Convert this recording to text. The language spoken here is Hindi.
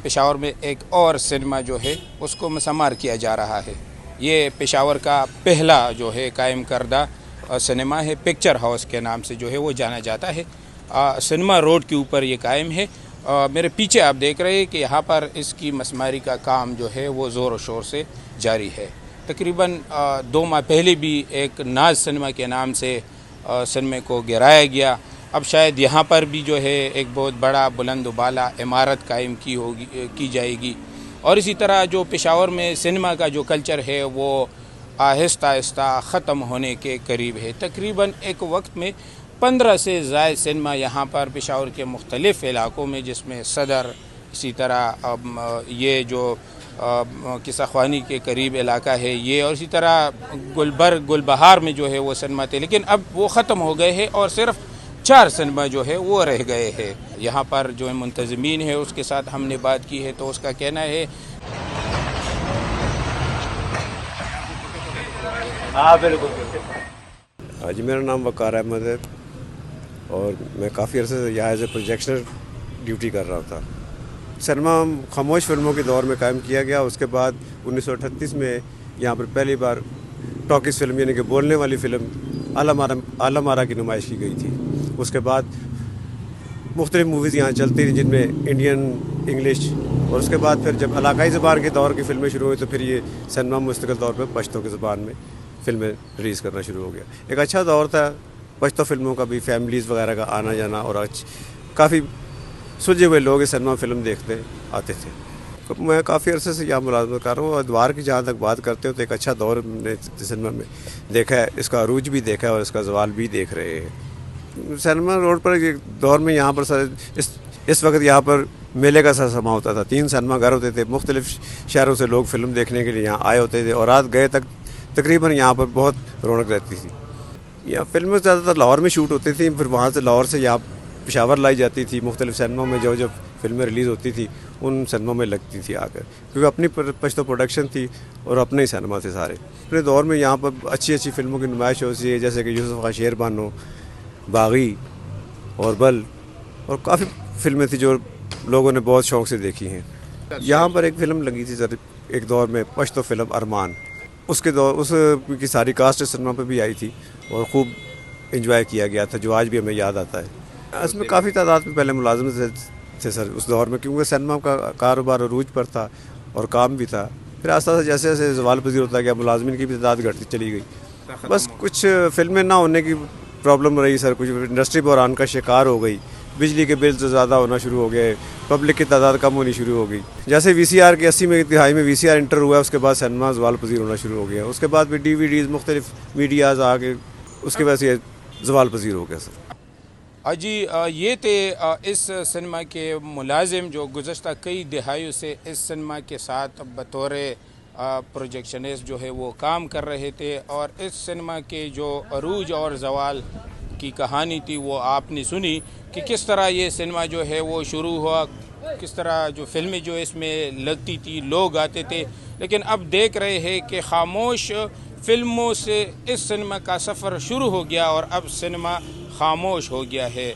पेशावर में एक और सिनेमा जो है उसको मसमार किया जा रहा है। ये पेशावर का पहला जो है कायम करदा सिनेमा है, पिक्चर हाउस के नाम से जो है वो जाना जाता है। सिनेमा रोड के ऊपर ये कायम है। मेरे पीछे आप देख रहे हैं कि यहाँ पर इसकी मसमारी का काम जो है वो ज़ोर शोर से जारी है। तकरीबन 2 माह पहले भी एक नाज सिनेमा के नाम से सिनेमा को गिराया गया। अब शायद यहाँ पर भी जो है एक बहुत बड़ा बुलंद बाला इमारत कायम की जाएगी। और इसी तरह जो पेशावर में सिनेमा का जो कल्चर है वो आहिस्ता आहिस्ता ख़त्म होने के करीब है। तकरीबन एक वक्त में 15 से ज़ायद सिनेमा यहाँ पर पेशावर के मुख्तलिफ़ इलाकों में, जिसमें सदर, इसी तरह ये जो किसाख्वानी के करीब इलाका है ये, और इसी तरह गुलबहार में जो है वो सिनेमा थे, लेकिन अब वो ख़त्म हो गए हैं और सिर्फ 4 सिनेमा जो है वो रह गए हैं। यहाँ पर जो मुंतज़मीन है उसके साथ हमने बात की है तो उसका कहना है हाँ बिल्कुल। हाँ जी, मेरा नाम वकार अहमद है और मैं काफ़ी अर्से से यहाँ एज ए प्रोजेक्शनर ड्यूटी कर रहा था। सिनेमा खामोश फिल्मों के दौर में कायम किया गया। उसके बाद 1938 में यहाँ पर पहली बार टॉकीज़ फिल्म यानी कि बोलने वाली फ़िल्म आलम आरा की नुमाइश की गई थी। उसके बाद मुख्तलिफ़ मूवीज़ यहाँ चलती थी जिनमें इंडियन, इंग्लिश, और उसके बाद फिर जब इलाकाई ज़बान के दौर की फ़िल्में शुरू हुई तो फिर ये सिनेमा मुस्तकिल तौर पर पश्तो की ज़बान में फ़िल्में रिलीज़ करना शुरू हो गया। एक अच्छा दौर था पश्तो फिल्मों का भी, फैमिलीज़ वगैरह का आना जाना, और काफ़ी सुलझे हुए लोग इस सिनेमा फ़िल्म देखते आते थे। तो मैं काफ़ी अरसे से यहाँ मुलाजमत कर रहा हूँ। अदवार की जहाँ तक बात करते हो तो एक अच्छा दौर हमने सिनेमा में देखा है, इसका अरूज भी देखा है और इसका ज़वाल भी देख रहे हैं। सिनेमा रोड पर एक दौर में यहाँ पर इस वक्त यहाँ पर मेले का सा समा होता था। 3 सिनेमा घर होते थे, मुख्तलिफ़ शहरों से लोग फ़िल्म देखने के लिए यहाँ आए होते थे और रात गए तक तकरीबन यहाँ पर बहुत रौनक रहती थी। यहाँ फिल्में ज़्यादातर लाहौर में शूट होती थी, फिर वहाँ से लाहौर से यहाँ पेशावर लाई जाती थी। मुख्तलिफ़ सिनेमा में जो फिल्में रिलीज़ होती थी उन सिनेमा में लगती थी आकर, क्योंकि अपनी पश्तो प्रोडक्शन थी और अपने ही सिनेमा थे सारे। अपने दौर में यहाँ पर अच्छी अच्छी फिल्मों की नुमाइश होती है, जैसे कि यूसुफ खां शेरबानो, बागी और बल, और काफ़ी फिल्में थी जो लोगों ने बहुत शौक़ से देखी हैं। यहाँ पर एक फ़िल्म लगी थी एक दौर में, पश्तो फिल्म अरमान, उसके दौर उसकी सारी कास्ट सिनेमा पे भी आई थी और ख़ूब इंजॉय किया गया था, जो आज भी हमें याद आता है। इसमें काफ़ी तादाद में पहले मुलाजिम थे सर उस दौर में, क्योंकि सिनेमा का कारोबार अरूज पर था और काम भी था। फिर आस्ता आस्ता जैसे जैसे ज़वाल पजीर होता गया, मुलाजमिन की भी तादाद घटती चली गई। बस कुछ फिल्में ना होने की प्रॉब्लम रही सर, कुछ इंडस्ट्री बहरान का शिकार हो गई, बिजली के बिल ज़्यादा होना शुरू हो गए, पब्लिक की तादाद कम होनी शुरू हो गई। जैसे VCR की 80 में तिहाई में VCR इंटर हुआ, उसके बाद सिनेमा ज़वाल पजीर होना शुरू हो गया। उसके बाद फिर DVDs मुख्तलिफ मीडियाज़ आ गए, उसके वजह से ज़वाल पजीर हो गया सर। जी, ये थे इस सिनेमा के मुलाजिम जो गुज़श्ता कई दिहाइयों से इस सिनेमा के साथ बतौर प्रोजेक्शनिस्ट जो है वो काम कर रहे थे। और इस सिनेमा के जो अरूज और ज़वाल की कहानी थी वो आपने सुनी कि किस तरह ये सिनेमा जो है वो शुरू हुआ, किस तरह जो फिल्में जो इसमें लगती थी, लोग आते थे। लेकिन अब देख रहे हैं कि खामोश फिल्मों से इस सिनेमा का सफ़र शुरू हो गया और अब सिनेमा खामोश हो गया है।